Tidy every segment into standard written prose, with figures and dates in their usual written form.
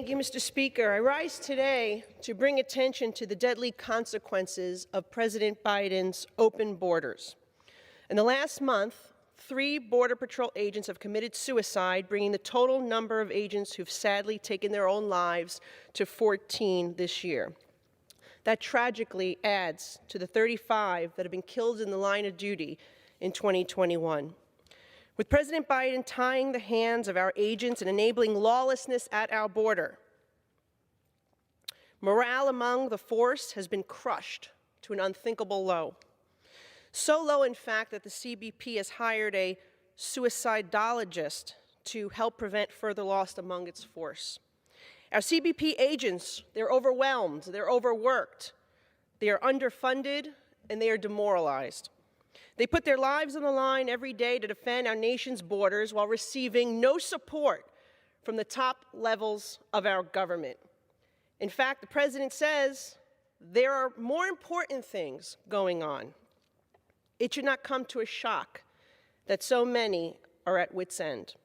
Thank you, Mr. Speaker. I rise today to bring attention to the deadly consequences of President Biden's open borders. In the last month, 3 Border Patrol agents have committed suicide, bringing the total number of agents who've sadly taken their own lives to 14 this year. That tragically adds to the 35 that have been killed in the line of duty in 2021. With President Biden tying the hands of our agents and enabling lawlessness at our border, morale among the force has been crushed to an unthinkable low. So low, in fact, that the CBP has hired a suicidologist to help prevent further loss among its force. Our CBP agents, they're overwhelmed, they're overworked, they are underfunded, and they are demoralized. They put their lives on the line every day to defend our nation's borders while receiving no support from the top levels of our government. In fact, the President says there are more important things going on. It should not come to a shock that so many are at wit's end.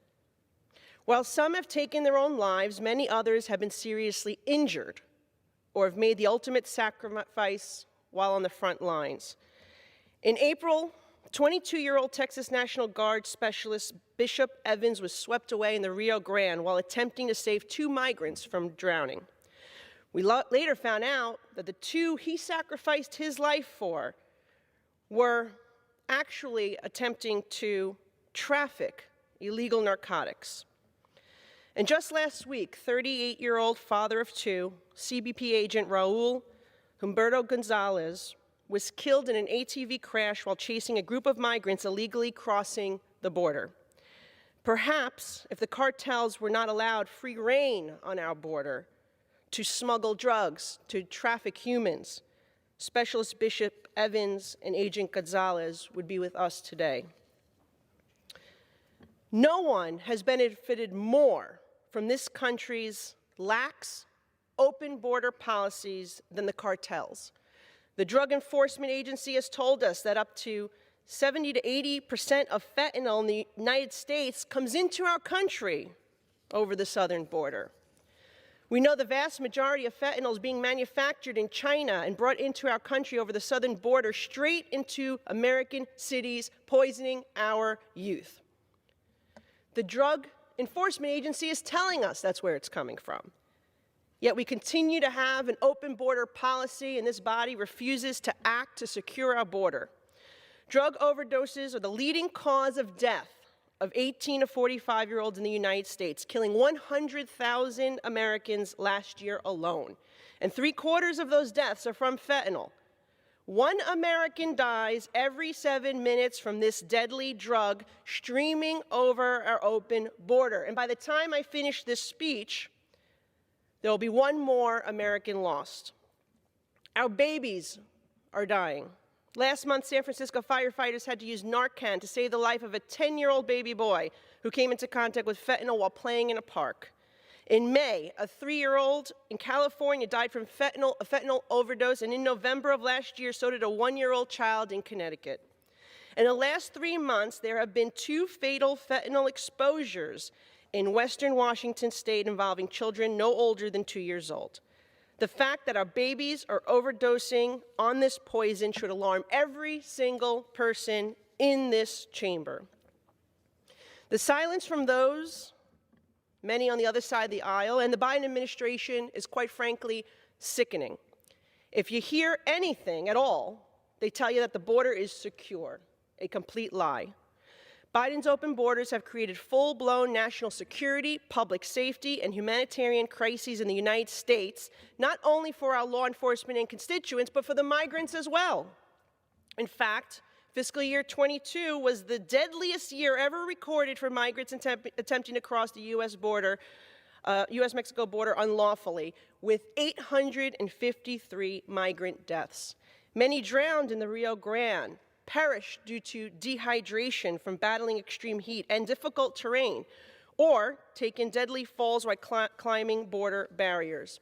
While some have taken their own lives, many others have been seriously injured or have made the ultimate sacrifice while on the front lines. In April, 22-year-old Texas National Guard specialist Bishop Evans was swept away in the Rio Grande while attempting to save 2 migrants from drowning. We later found out that the 2 he sacrificed his life for were actually attempting to traffic illegal narcotics. And just last week, 38-year-old father of 2, CBP agent Raul Humberto Gonzalez, was killed in an ATV crash while chasing a group of migrants illegally crossing the border. Perhaps if the cartels were not allowed free rein on our border to smuggle drugs, to traffic humans, Specialist Bishop Evans and Agent Gonzalez would be with us today. No one has benefited more from this country's lax, open border policies than the cartels. The Drug Enforcement Agency has told us that up to 70 to 80% of fentanyl in the United States comes into our country over the southern border. We know the vast majority of fentanyl is being manufactured in China and brought into our country over the southern border, straight into American cities, poisoning our youth. The Drug Enforcement Agency is telling us that's where it's coming from. Yet we continue to have an open border policy, and this body refuses to act to secure our border. Drug overdoses are the leading cause of death of 18 to 45-year-olds in the United States, killing 100,000 Americans last year alone. And 3/4 of those deaths are from fentanyl. 1 American dies every 7 minutes from this deadly drug streaming over our open border. And by the time I finish this speech, there will be 1 more American lost. Our babies are dying. Last month, San Francisco firefighters had to use Narcan to save the life of a 10-year-old baby boy who came into contact with fentanyl while playing in a park. In May, a 3-year-old in California died from a fentanyl overdose, and in November of last year, so did a 1-year-old child in Connecticut. In the last 3 months, there have been 2 fatal fentanyl exposures in western Washington state involving children no older than 2 years old. The fact that our babies are overdosing on this poison should alarm every single person in this chamber. The silence from those, many on the other side of the aisle, and the Biden administration is quite frankly sickening. If you hear anything at all, they tell you that the border is secure, a complete lie. Biden's open borders have created full-blown national security, public safety, and humanitarian crises in the United States, not only for our law enforcement and constituents, but for the migrants as well. In fact, fiscal year 22 was the deadliest year ever recorded for migrants attempting to cross the U.S. border, U.S.-Mexico border unlawfully, with 853 migrant deaths. Many drowned in the Rio Grande, perished due to dehydration from battling extreme heat and difficult terrain, or taken deadly falls while climbing border barriers.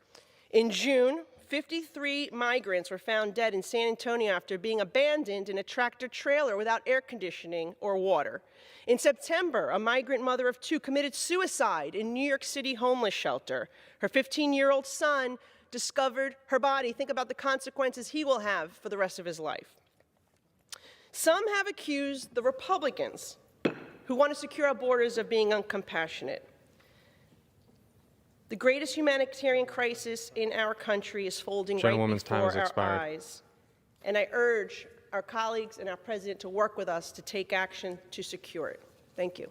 In June, 53 migrants were found dead in San Antonio after being abandoned in a tractor trailer without air conditioning or water. In September, a migrant mother of 2 committed suicide in New York City homeless shelter. Her 15-year-old son discovered her body. Think about the consequences he will have for the rest of his life. Some have accused the Republicans who want to secure our borders of being uncompassionate. The greatest humanitarian crisis in our country is folding right before our eyes. And I urge our colleagues and our president to work with us to take action to secure it. Thank you.